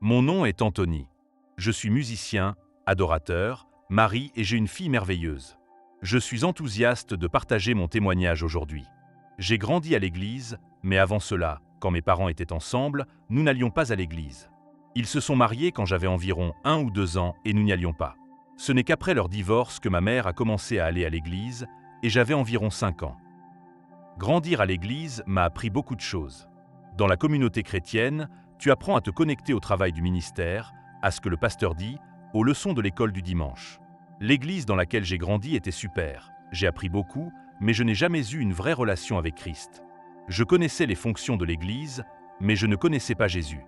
Mon nom est Anthony. Je suis musicien, adorateur, mari et j'ai une fille merveilleuse. Je suis enthousiaste de partager mon témoignage aujourd'hui. J'ai grandi à l'église, mais avant cela, quand mes parents étaient ensemble, nous n'allions pas à l'église. Ils se sont mariés quand j'avais environ 1 ou 2 ans et nous n'y allions pas. Ce n'est qu'après leur divorce que ma mère a commencé à aller à l'église et j'avais environ 5 ans. Grandir à l'église m'a appris beaucoup de choses. Dans la communauté chrétienne, tu apprends à te connecter au travail du ministère, à ce que le pasteur dit, aux leçons de l'école du dimanche. L'église dans laquelle j'ai grandi était super. J'ai appris beaucoup, mais je n'ai jamais eu une vraie relation avec Christ. Je connaissais les fonctions de l'église, mais je ne connaissais pas Jésus.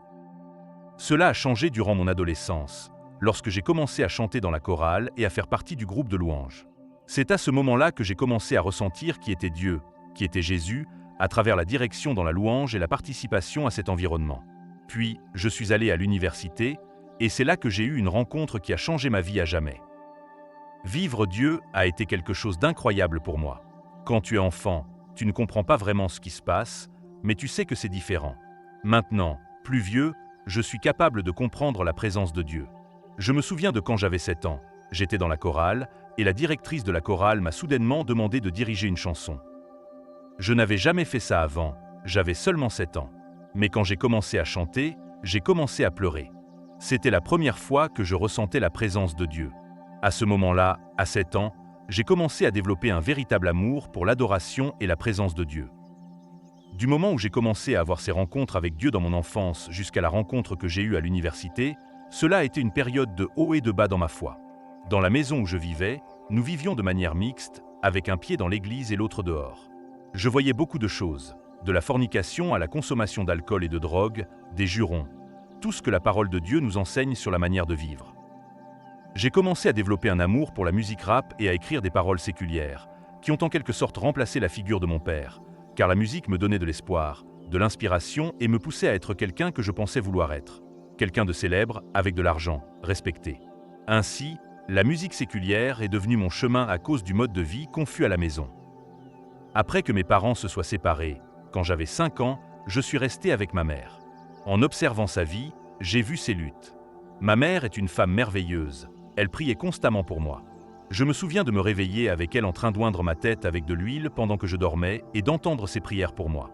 Cela a changé durant mon adolescence, lorsque j'ai commencé à chanter dans la chorale et à faire partie du groupe de louanges. C'est à ce moment-là que j'ai commencé à ressentir qui était Dieu, qui était Jésus, à travers la direction dans la louange et la participation à cet environnement. Puis, je suis allé à l'université, et c'est là que j'ai eu une rencontre qui a changé ma vie à jamais. Vivre Dieu a été quelque chose d'incroyable pour moi. Quand tu es enfant, tu ne comprends pas vraiment ce qui se passe, mais tu sais que c'est différent. Maintenant, plus vieux, je suis capable de comprendre la présence de Dieu. Je me souviens de quand j'avais 7 ans. J'étais dans la chorale, et la directrice de la chorale m'a soudainement demandé de diriger une chanson. Je n'avais jamais fait ça avant, j'avais seulement 7 ans. Mais quand j'ai commencé à chanter, j'ai commencé à pleurer. C'était la première fois que je ressentais la présence de Dieu. À ce moment-là, à 7 ans, j'ai commencé à développer un véritable amour pour l'adoration et la présence de Dieu. Du moment où j'ai commencé à avoir ces rencontres avec Dieu dans mon enfance jusqu'à la rencontre que j'ai eue à l'université, cela a été une période de haut et de bas dans ma foi. Dans la maison où je vivais, nous vivions de manière mixte, avec un pied dans l'église et l'autre dehors. Je voyais beaucoup de choses, de la fornication à la consommation d'alcool et de drogue, des jurons, tout ce que la parole de Dieu nous enseigne sur la manière de vivre. J'ai commencé à développer un amour pour la musique rap et à écrire des paroles séculières, qui ont en quelque sorte remplacé la figure de mon père, car la musique me donnait de l'espoir, de l'inspiration et me poussait à être quelqu'un que je pensais vouloir être. Quelqu'un de célèbre, avec de l'argent, respecté. Ainsi, la musique séculière est devenue mon chemin à cause du mode de vie confus à la maison. Après que mes parents se soient séparés, quand j'avais 5 ans, je suis resté avec ma mère. En observant sa vie, j'ai vu ses luttes. Ma mère est une femme merveilleuse, elle priait constamment pour moi. Je me souviens de me réveiller avec elle en train d'oindre ma tête avec de l'huile pendant que je dormais et d'entendre ses prières pour moi.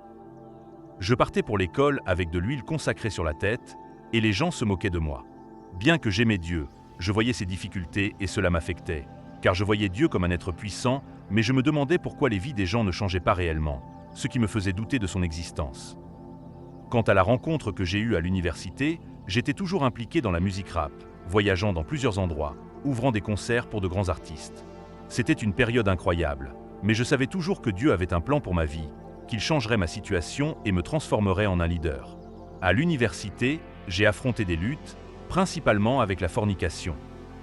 Je partais pour l'école avec de l'huile consacrée sur la tête et les gens se moquaient de moi. Bien que j'aimais Dieu, je voyais ses difficultés et cela m'affectait, car je voyais Dieu comme un être puissant, mais je me demandais pourquoi les vies des gens ne changeaient pas réellement, ce qui me faisait douter de son existence. Quant à la rencontre que j'ai eue à l'université, j'étais toujours impliqué dans la musique rap, voyageant dans plusieurs endroits, ouvrant des concerts pour de grands artistes. C'était une période incroyable, mais je savais toujours que Dieu avait un plan pour ma vie, qu'il changerait ma situation et me transformerait en un leader. À l'université, j'ai affronté des luttes, principalement avec la fornication.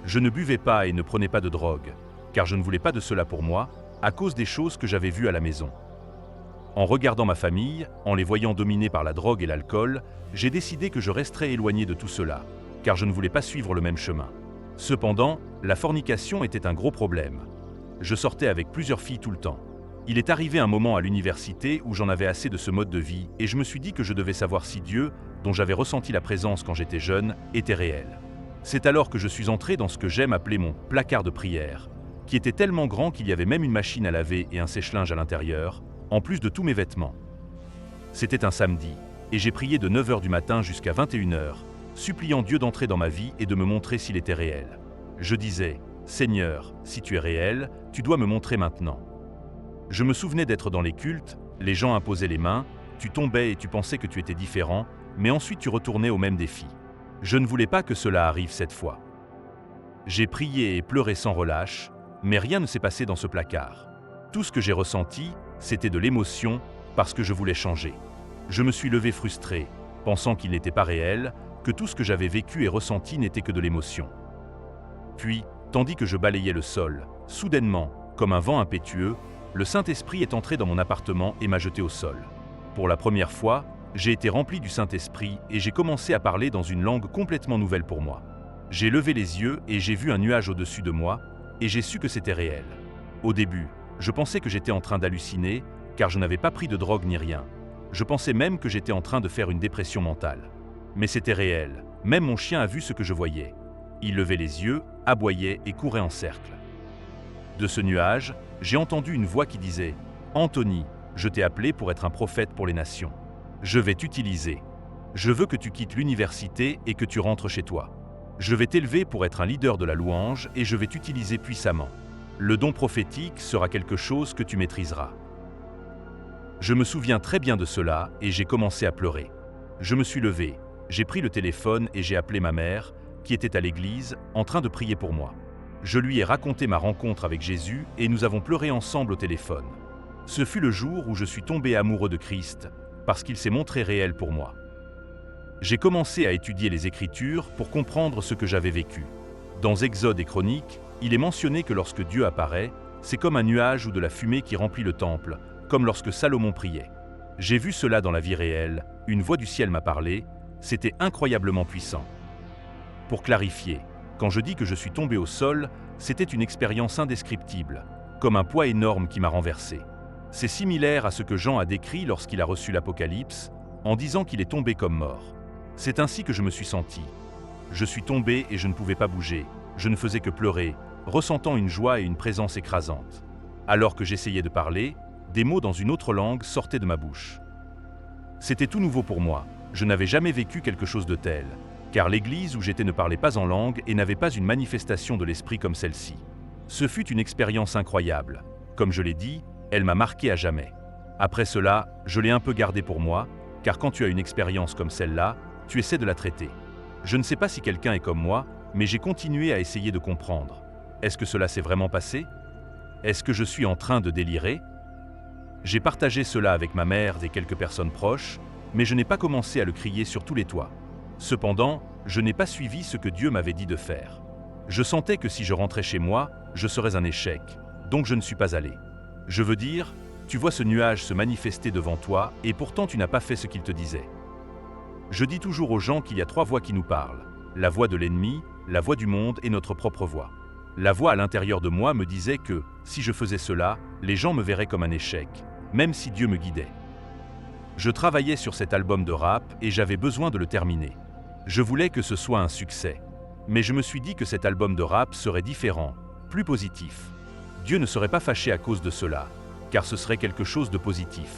Je ne buvais pas et ne prenais pas de drogue, car je ne voulais pas de cela pour moi, à cause des choses que j'avais vues à la maison. En regardant ma famille, en les voyant dominés par la drogue et l'alcool, j'ai décidé que je resterais éloigné de tout cela, car je ne voulais pas suivre le même chemin. Cependant, la fornication était un gros problème. Je sortais avec plusieurs filles tout le temps. Il est arrivé un moment à l'université où j'en avais assez de ce mode de vie et je me suis dit que je devais savoir si Dieu, dont j'avais ressenti la présence quand j'étais jeune, était réel. C'est alors que je suis entré dans ce que j'aime appeler mon placard de prière, qui était tellement grand qu'il y avait même une machine à laver et un sèche-linge à l'intérieur, en plus de tous mes vêtements. C'était un samedi, et j'ai prié de 9h du matin jusqu'à 21h, suppliant Dieu d'entrer dans ma vie et de me montrer s'il était réel. Je disais, « Seigneur, si tu es réel, tu dois me montrer maintenant. » Je me souvenais d'être dans les cultes, les gens imposaient les mains, tu tombais et tu pensais que tu étais différent, mais ensuite tu retournais au même défi. Je ne voulais pas que cela arrive cette fois. J'ai prié et pleuré sans relâche, mais rien ne s'est passé dans ce placard. Tout ce que j'ai ressenti, c'était de l'émotion parce que je voulais changer. Je me suis levé frustré, pensant qu'il n'était pas réel, que tout ce que j'avais vécu et ressenti n'était que de l'émotion. Puis, tandis que je balayais le sol, soudainement, comme un vent impétueux, le Saint-Esprit est entré dans mon appartement et m'a jeté au sol. Pour la première fois, j'ai été rempli du Saint-Esprit et j'ai commencé à parler dans une langue complètement nouvelle pour moi. J'ai levé les yeux et j'ai vu un nuage au-dessus de moi et j'ai su que c'était réel. Au début, je pensais que j'étais en train d'halluciner car je n'avais pas pris de drogue ni rien. Je pensais même que j'étais en train de faire une dépression mentale. Mais c'était réel, Même mon chien a vu ce que je voyais. Il levait les yeux, aboyait et courait en cercle. De ce nuage, j'ai entendu une voix qui disait « Anthony, je t'ai appelé pour être un prophète pour les nations. Je vais t'utiliser. Je veux que tu quittes l'université et que tu rentres chez toi. Je vais t'élever pour être un leader de la louange et je vais t'utiliser puissamment. Le don prophétique sera quelque chose que tu maîtriseras. » Je me souviens très bien de cela et j'ai commencé à pleurer. Je me suis levé, j'ai pris le téléphone et j'ai appelé ma mère, qui était à l'église, en train de prier pour moi. Je lui ai raconté ma rencontre avec Jésus et nous avons pleuré ensemble au téléphone. Ce fut le jour où je suis tombé amoureux de Christ, parce qu'il s'est montré réel pour moi. J'ai commencé à étudier les Écritures pour comprendre ce que j'avais vécu. Dans Exode et Chroniques, il est mentionné que lorsque Dieu apparaît, c'est comme un nuage ou de la fumée qui remplit le temple, comme lorsque Salomon priait. J'ai vu cela dans la vie réelle, une voix du ciel m'a parlé, c'était incroyablement puissant. Pour clarifier, quand je dis que je suis tombé au sol, c'était une expérience indescriptible, comme un poids énorme qui m'a renversé. C'est similaire à ce que Jean a décrit lorsqu'il a reçu l'Apocalypse, en disant qu'il est tombé comme mort. C'est ainsi que je me suis senti. Je suis tombé et je ne pouvais pas bouger, je ne faisais que pleurer, ressentant une joie et une présence écrasante. Alors que j'essayais de parler, des mots dans une autre langue sortaient de ma bouche. C'était tout nouveau pour moi, je n'avais jamais vécu quelque chose de tel, car l'église où j'étais ne parlait pas en langue et n'avait pas une manifestation de l'esprit comme celle-ci. Ce fut une expérience incroyable. Comme je l'ai dit, elle m'a marqué à jamais. Après cela, je l'ai un peu gardée pour moi, car quand tu as une expérience comme celle-là, tu essaies de la traiter. Je ne sais pas si quelqu'un est comme moi, mais j'ai continué à essayer de comprendre. Est-ce que cela s'est vraiment passé? Est-ce que je suis en train de délirer? J'ai partagé cela avec ma mère et quelques personnes proches, mais je n'ai pas commencé à le crier sur tous les toits. Cependant, je n'ai pas suivi ce que Dieu m'avait dit de faire. Je sentais que si je rentrais chez moi, je serais un échec, donc je ne suis pas allé. Je veux dire, tu vois ce nuage se manifester devant toi et pourtant tu n'as pas fait ce qu'il te disait. Je dis toujours aux gens qu'il y a 3 voix qui nous parlent. La voix de l'ennemi, la voix du monde et notre propre voix. La voix à l'intérieur de moi me disait que, si je faisais cela, les gens me verraient comme un échec, même si Dieu me guidait. Je travaillais sur cet album de rap et j'avais besoin de le terminer. Je voulais que ce soit un succès. Mais je me suis dit que cet album de rap serait différent, plus positif. Dieu ne serait pas fâché à cause de cela, car ce serait quelque chose de positif.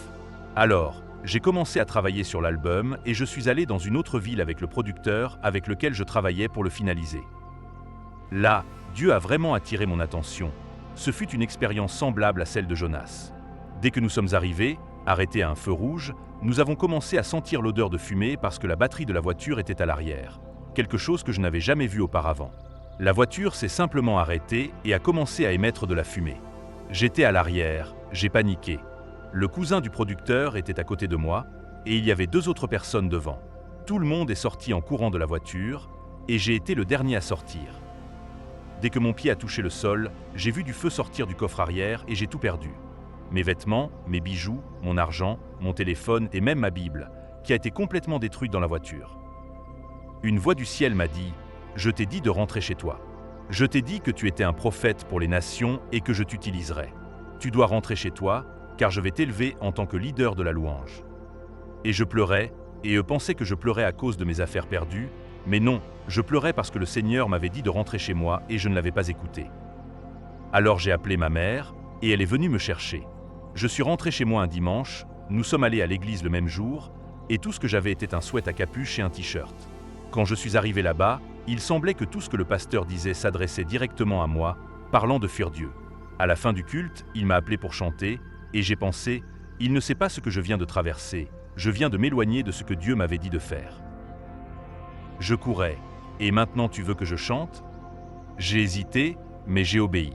Alors, j'ai commencé à travailler sur l'album et je suis allé dans une autre ville avec le producteur avec lequel je travaillais pour le finaliser. Là, Dieu a vraiment attiré mon attention. Ce fut une expérience semblable à celle de Jonas. Dès que nous sommes arrivés, arrêtés à un feu rouge, nous avons commencé à sentir l'odeur de fumée parce que la batterie de la voiture était à l'arrière, quelque chose que je n'avais jamais vu auparavant. La voiture s'est simplement arrêtée et a commencé à émettre de la fumée. J'étais à l'arrière, j'ai paniqué. Le cousin du producteur était à côté de moi et il y avait 2 autres personnes devant. Tout le monde est sorti en courant de la voiture et j'ai été le dernier à sortir. Dès que mon pied a touché le sol, j'ai vu du feu sortir du coffre arrière et j'ai tout perdu. Mes vêtements, mes bijoux, mon argent, mon téléphone et même ma Bible, qui a été complètement détruite dans la voiture. Une voix du ciel m'a dit « Je t'ai dit de rentrer chez toi. Je t'ai dit que tu étais un prophète pour les nations et que je t'utiliserais. Tu dois rentrer chez toi, car je vais t'élever en tant que leader de la louange. » Et je pleurais, et eux pensaient que je pleurais à cause de mes affaires perdues, mais non, je pleurais parce que le Seigneur m'avait dit de rentrer chez moi et je ne l'avais pas écouté. Alors j'ai appelé ma mère, et elle est venue me chercher. Je suis rentré chez moi un dimanche, nous sommes allés à l'église le même jour, et tout ce que j'avais était un sweat à capuche et un t-shirt. Quand je suis arrivé là-bas, il semblait que tout ce que le pasteur disait s'adressait directement à moi, parlant de fuir Dieu. À la fin du culte, il m'a appelé pour chanter, et j'ai pensé, il ne sait pas ce que je viens de traverser, je viens de m'éloigner de ce que Dieu m'avait dit de faire. Je courais, et maintenant tu veux que je chante? J'ai hésité, mais j'ai obéi.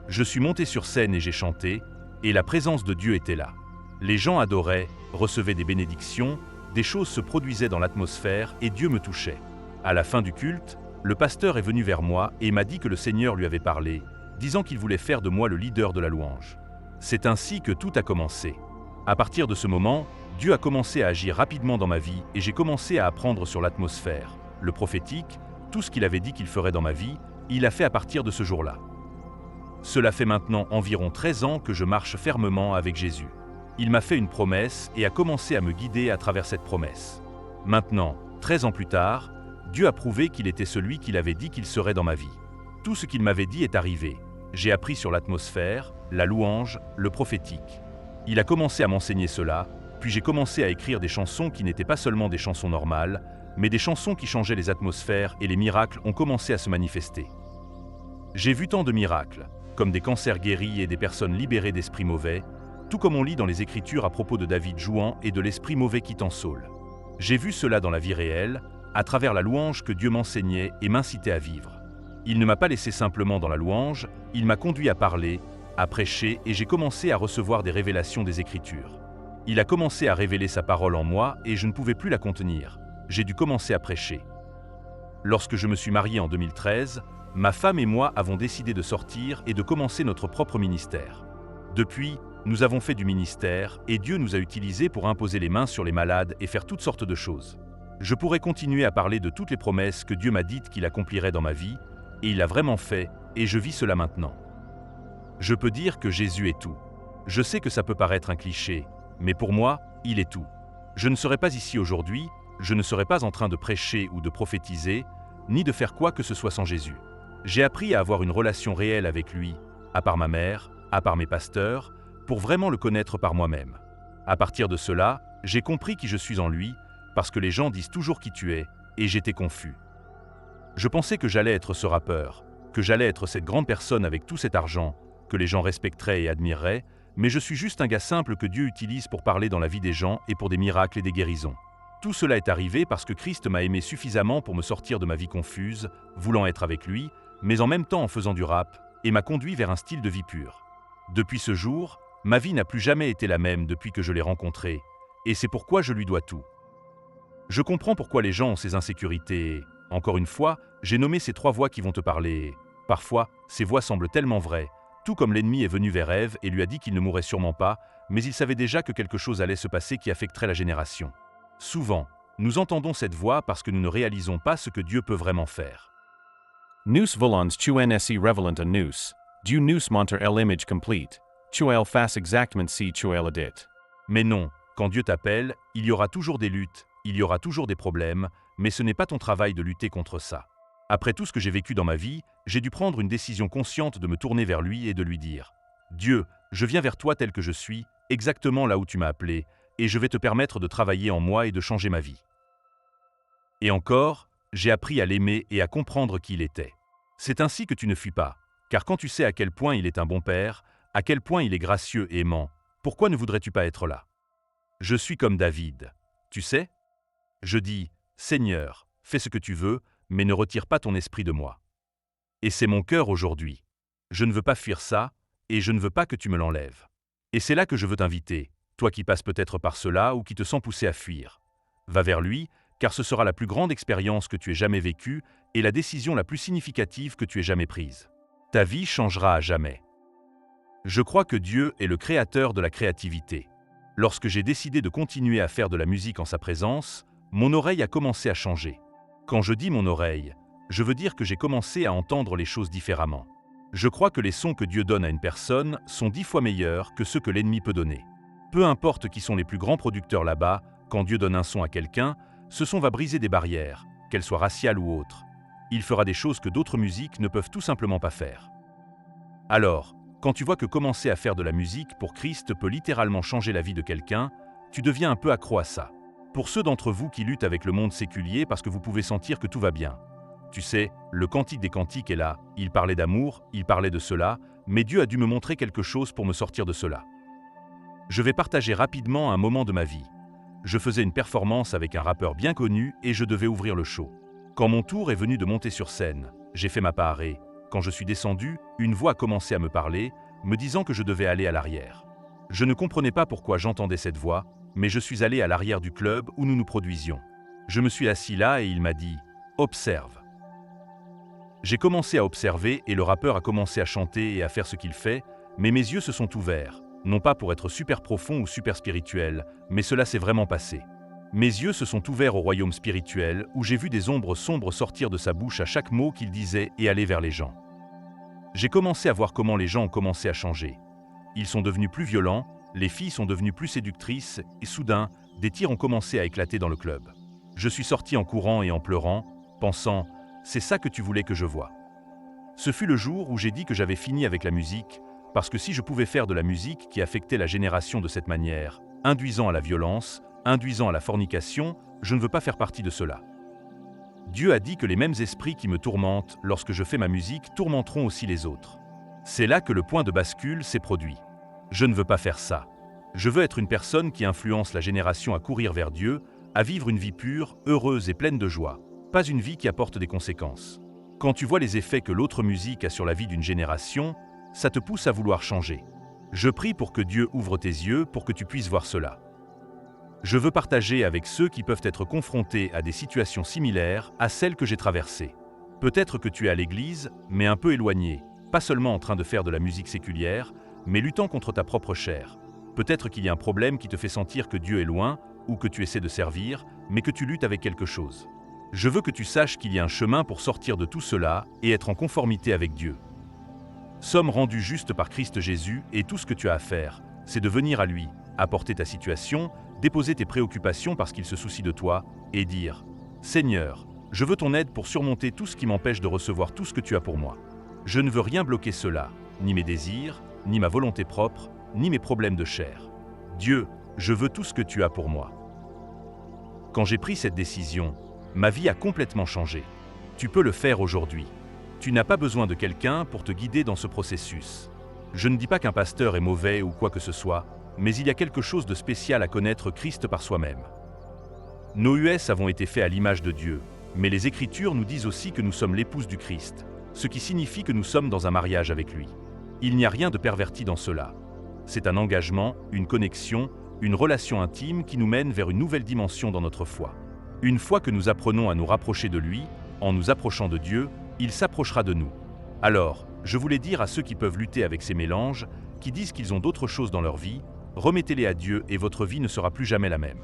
Je suis monté sur scène et j'ai chanté, et la présence de Dieu était là. Les gens adoraient, recevaient des bénédictions, des choses se produisaient dans l'atmosphère et Dieu me touchait. À la fin du culte, le pasteur est venu vers moi et m'a dit que le Seigneur lui avait parlé, disant qu'il voulait faire de moi le leader de la louange. C'est ainsi que tout a commencé. À partir de ce moment, Dieu a commencé à agir rapidement dans ma vie et j'ai commencé à apprendre sur l'atmosphère, le prophétique, tout ce qu'il avait dit qu'il ferait dans ma vie, il a fait à partir de ce jour-là. Cela fait maintenant environ 13 ans que je marche fermement avec Jésus. Il m'a fait une promesse et a commencé à me guider à travers cette promesse. Maintenant, 13 ans plus tard, Dieu a prouvé qu'il était celui qu'il avait dit qu'il serait dans ma vie. Tout ce qu'il m'avait dit est arrivé. J'ai appris sur l'atmosphère, la louange, le prophétique. Il a commencé à m'enseigner cela, puis j'ai commencé à écrire des chansons qui n'étaient pas seulement des chansons normales, mais des chansons qui changeaient les atmosphères et les miracles ont commencé à se manifester. J'ai vu tant de miracles, comme des cancers guéris et des personnes libérées d'esprits mauvais, tout comme on lit dans les Écritures à propos de David jouant et de l'esprit mauvais quittant Saul. J'ai vu cela dans la vie réelle, à travers la louange que Dieu m'enseignait et m'incitait à vivre. Il ne m'a pas laissé simplement dans la louange, il m'a conduit à parler, à prêcher et j'ai commencé à recevoir des révélations des Écritures. Il a commencé à révéler sa parole en moi et je ne pouvais plus la contenir. J'ai dû commencer à prêcher. Lorsque je me suis marié en 2013, ma femme et moi avons décidé de sortir et de commencer notre propre ministère. Depuis, nous avons fait du ministère et Dieu nous a utilisés pour imposer les mains sur les malades et faire toutes sortes de choses. Je pourrais continuer à parler de toutes les promesses que Dieu m'a dites qu'il accomplirait dans ma vie, et il l'a vraiment fait, et je vis cela maintenant. Je peux dire que Jésus est tout. Je sais que ça peut paraître un cliché, mais pour moi, il est tout. Je ne serais pas ici aujourd'hui, je ne serais pas en train de prêcher ou de prophétiser, ni de faire quoi que ce soit sans Jésus. J'ai appris à avoir une relation réelle avec lui, à part ma mère, à part mes pasteurs, pour vraiment le connaître par moi-même. À partir de cela, j'ai compris qui je suis en lui, parce que les gens disent toujours qui tu es, et j'étais confus. Je pensais que j'allais être ce rappeur, que j'allais être cette grande personne avec tout cet argent, que les gens respecteraient et admireraient, mais je suis juste un gars simple que Dieu utilise pour parler dans la vie des gens et pour des miracles et des guérisons. Tout cela est arrivé parce que Christ m'a aimé suffisamment pour me sortir de ma vie confuse, voulant être avec lui, mais en même temps en faisant du rap, et m'a conduit vers un style de vie pur. Depuis ce jour, ma vie n'a plus jamais été la même depuis que je l'ai rencontré, et c'est pourquoi je lui dois tout. Je comprends pourquoi les gens ont ces insécurités et, encore une fois, j'ai nommé ces 3 voix qui vont te parler et, parfois, ces voix semblent tellement vraies, tout comme l'ennemi est venu vers Ève et lui a dit qu'il ne mourrait sûrement pas, mais il savait déjà que quelque chose allait se passer qui affecterait la génération. Souvent, nous entendons cette voix parce que nous ne réalisons pas ce que Dieu peut vraiment faire. Nous volons tu nsi revelant a nous, du nous monter l'image complete, tu el fas exactement si tu el dit. Mais non, quand Dieu t'appelle, il y aura toujours des luttes, il y aura toujours des problèmes, mais ce n'est pas ton travail de lutter contre ça. Après tout ce que j'ai vécu dans ma vie, j'ai dû prendre une décision consciente de me tourner vers lui et de lui dire « Dieu, je viens vers toi tel que je suis, exactement là où tu m'as appelé, et je vais te permettre de travailler en moi et de changer ma vie. » Et encore, j'ai appris à l'aimer et à comprendre qui il était. C'est ainsi que tu ne fuis pas, car quand tu sais à quel point il est un bon père, à quel point il est gracieux et aimant, pourquoi ne voudrais-tu pas être là? Je suis comme David. Tu sais? Je dis « Seigneur, fais ce que tu veux, mais ne retire pas ton esprit de moi. » Et c'est mon cœur aujourd'hui. Je ne veux pas fuir ça, et je ne veux pas que tu me l'enlèves. Et c'est là que je veux t'inviter, toi qui passes peut-être par cela ou qui te sens poussé à fuir. Va vers lui, car ce sera la plus grande expérience que tu aies jamais vécue et la décision la plus significative que tu aies jamais prise. Ta vie changera à jamais. Je crois que Dieu est le créateur de la créativité. Lorsque j'ai décidé de continuer à faire de la musique en sa présence, mon oreille a commencé à changer. Quand je dis mon oreille, je veux dire que j'ai commencé à entendre les choses différemment. Je crois que les sons que Dieu donne à une personne sont 10 fois meilleurs que ceux que l'ennemi peut donner. Peu importe qui sont les plus grands producteurs là-bas, quand Dieu donne un son à quelqu'un, ce son va briser des barrières, qu'elles soient raciales ou autres. Il fera des choses que d'autres musiques ne peuvent tout simplement pas faire. Alors, quand tu vois que commencer à faire de la musique pour Christ peut littéralement changer la vie de quelqu'un, tu deviens un peu accro à ça. Pour ceux d'entre vous qui luttent avec le monde séculier parce que vous pouvez sentir que tout va bien. Tu sais, le Cantique des Cantiques est là, il parlait d'amour, il parlait de cela, mais Dieu a dû me montrer quelque chose pour me sortir de cela. Je vais partager rapidement un moment de ma vie. Je faisais une performance avec un rappeur bien connu et je devais ouvrir le show. Quand mon tour est venu de monter sur scène, j'ai fait ma part et, quand je suis descendu, une voix a commencé à me parler, me disant que je devais aller à l'arrière. Je ne comprenais pas pourquoi j'entendais cette voix, mais je suis allé à l'arrière du club où nous nous produisions. Je me suis assis là et il m'a dit « Observe ». J'ai commencé à observer et le rappeur a commencé à chanter et à faire ce qu'il fait, mais mes yeux se sont ouverts, non pas pour être super profond ou super spirituel, mais cela s'est vraiment passé. Mes yeux se sont ouverts au royaume spirituel où j'ai vu des ombres sombres sortir de sa bouche à chaque mot qu'il disait et aller vers les gens. J'ai commencé à voir comment les gens ont commencé à changer. Ils sont devenus plus violents, les filles sont devenues plus séductrices et soudain, des tirs ont commencé à éclater dans le club. Je suis sorti en courant et en pleurant, pensant « c'est ça que tu voulais que je voie ». Ce fut le jour où j'ai dit que j'avais fini avec la musique, parce que si je pouvais faire de la musique qui affectait la génération de cette manière, induisant à la violence, induisant à la fornication, je ne veux pas faire partie de cela. Dieu a dit que les mêmes esprits qui me tourmentent lorsque je fais ma musique tourmenteront aussi les autres. C'est là que le point de bascule s'est produit. Je ne veux pas faire ça. Je veux être une personne qui influence la génération à courir vers Dieu, à vivre une vie pure, heureuse et pleine de joie, pas une vie qui apporte des conséquences. Quand tu vois les effets que l'autre musique a sur la vie d'une génération, ça te pousse à vouloir changer. Je prie pour que Dieu ouvre tes yeux pour que tu puisses voir cela. Je veux partager avec ceux qui peuvent être confrontés à des situations similaires à celles que j'ai traversées. Peut-être que tu es à l'église, mais un peu éloigné, pas seulement en train de faire de la musique séculière, mais luttant contre ta propre chair. Peut-être qu'il y a un problème qui te fait sentir que Dieu est loin, ou que tu essaies de servir, mais que tu luttes avec quelque chose. Je veux que tu saches qu'il y a un chemin pour sortir de tout cela et être en conformité avec Dieu. Sommes rendus justes par Christ Jésus et tout ce que tu as à faire, c'est de venir à lui, apporter ta situation, déposer tes préoccupations parce qu'il se soucie de toi et dire « Seigneur, je veux ton aide pour surmonter tout ce qui m'empêche de recevoir tout ce que tu as pour moi. Je ne veux rien bloquer cela, ni mes désirs, ni ma volonté propre, ni mes problèmes de chair. Dieu, je veux tout ce que tu as pour moi. » Quand j'ai pris cette décision, ma vie a complètement changé. Tu peux le faire aujourd'hui. Tu n'as pas besoin de quelqu'un pour te guider dans ce processus. Je ne dis pas qu'un pasteur est mauvais ou quoi que ce soit, mais il y a quelque chose de spécial à connaître Christ par soi-même. Nos US avons été faits à l'image de Dieu, mais les Écritures nous disent aussi que nous sommes l'épouse du Christ, ce qui signifie que nous sommes dans un mariage avec lui. Il n'y a rien de perverti dans cela. C'est un engagement, une connexion, une relation intime qui nous mène vers une nouvelle dimension dans notre foi. Une fois que nous apprenons à nous rapprocher de lui, en nous approchant de Dieu, il s'approchera de nous. Alors, je voulais dire à ceux qui peuvent lutter avec ces mélanges, qui disent qu'ils ont d'autres choses dans leur vie, remettez-les à Dieu et votre vie ne sera plus jamais la même.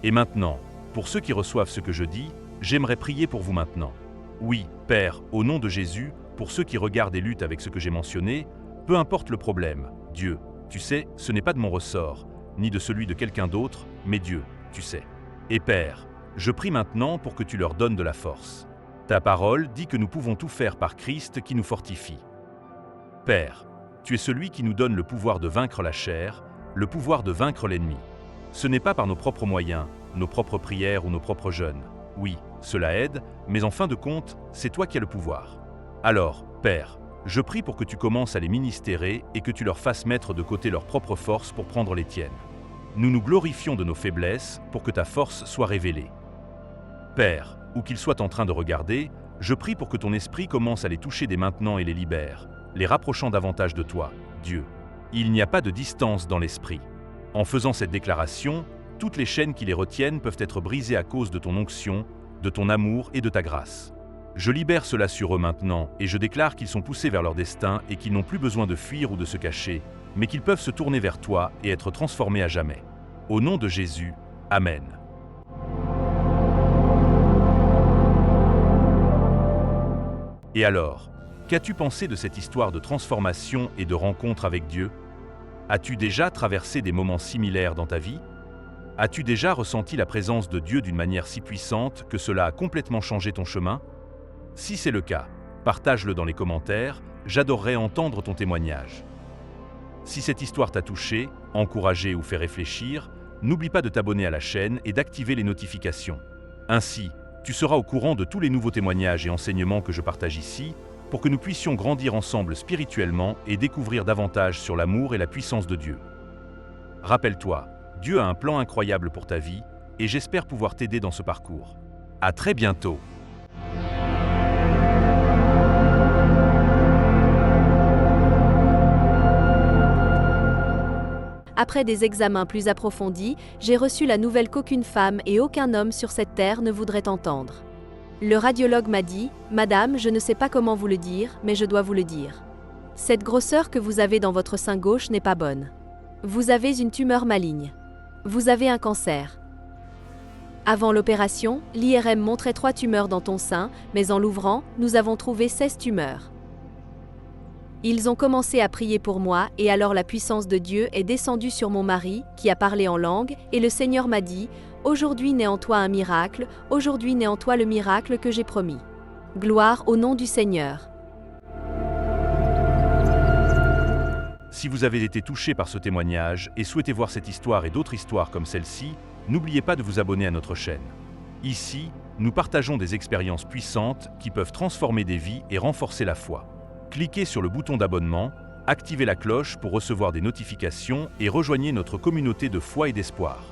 Et maintenant, pour ceux qui reçoivent ce que je dis, j'aimerais prier pour vous maintenant. Oui, Père, au nom de Jésus, pour ceux qui regardent et luttent avec ce que j'ai mentionné, peu importe le problème, Dieu, tu sais, ce n'est pas de mon ressort, ni de celui de quelqu'un d'autre, mais Dieu, tu sais. Et Père, je prie maintenant pour que tu leur donnes de la force. Ta parole dit que nous pouvons tout faire par Christ qui nous fortifie. Père, tu es celui qui nous donne le pouvoir de vaincre la chair, le pouvoir de vaincre l'ennemi. Ce n'est pas par nos propres moyens, nos propres prières ou nos propres jeûnes. Oui, cela aide, mais en fin de compte, c'est toi qui as le pouvoir. Alors, Père, je prie pour que tu commences à les ministérer et que tu leur fasses mettre de côté leurs propres forces pour prendre les tiennes. Nous nous glorifions de nos faiblesses pour que ta force soit révélée. Père, où qu'ils soient en train de regarder, je prie pour que ton esprit commence à les toucher dès maintenant et les libère, les rapprochant davantage de toi, Dieu. Il n'y a pas de distance dans l'esprit. En faisant cette déclaration, toutes les chaînes qui les retiennent peuvent être brisées à cause de ton onction, de ton amour et de ta grâce. Je libère cela sur eux maintenant et je déclare qu'ils sont poussés vers leur destin et qu'ils n'ont plus besoin de fuir ou de se cacher, mais qu'ils peuvent se tourner vers toi et être transformés à jamais. Au nom de Jésus, Amen. Et alors, qu'as-tu pensé de cette histoire de transformation et de rencontre avec Dieu? As-tu déjà traversé des moments similaires dans ta vie? As-tu déjà ressenti la présence de Dieu d'une manière si puissante que cela a complètement changé ton chemin? Si c'est le cas, partage-le dans les commentaires, j'adorerais entendre ton témoignage. Si cette histoire t'a touché, encouragé ou fait réfléchir, n'oublie pas de t'abonner à la chaîne et d'activer les notifications. Ainsi, tu seras au courant de tous les nouveaux témoignages et enseignements que je partage ici, pour que nous puissions grandir ensemble spirituellement et découvrir davantage sur l'amour et la puissance de Dieu. Rappelle-toi, Dieu a un plan incroyable pour ta vie, et j'espère pouvoir t'aider dans ce parcours. À très bientôt! Après des examens plus approfondis, j'ai reçu la nouvelle qu'aucune femme et aucun homme sur cette terre ne voudraient entendre. Le radiologue m'a dit « Madame, je ne sais pas comment vous le dire, mais je dois vous le dire. Cette grosseur que vous avez dans votre sein gauche n'est pas bonne. Vous avez une tumeur maligne. Vous avez un cancer. Avant l'opération, l'IRM montrait 3 tumeurs dans ton sein, mais en l'ouvrant, nous avons trouvé 16 tumeurs. » Ils ont commencé à prier pour moi et alors la puissance de Dieu est descendue sur mon mari, qui a parlé en langue, et le Seigneur m'a dit « Aujourd'hui naît en toi un miracle, aujourd'hui naît en toi le miracle que j'ai promis. Gloire au nom du Seigneur. Si vous avez été touché par ce témoignage et souhaitez voir cette histoire et d'autres histoires comme celle-ci, n'oubliez pas de vous abonner à notre chaîne. Ici, nous partageons des expériences puissantes qui peuvent transformer des vies et renforcer la foi. Cliquez sur le bouton d'abonnement, activez la cloche pour recevoir des notifications et rejoignez notre communauté de foi et d'espoir.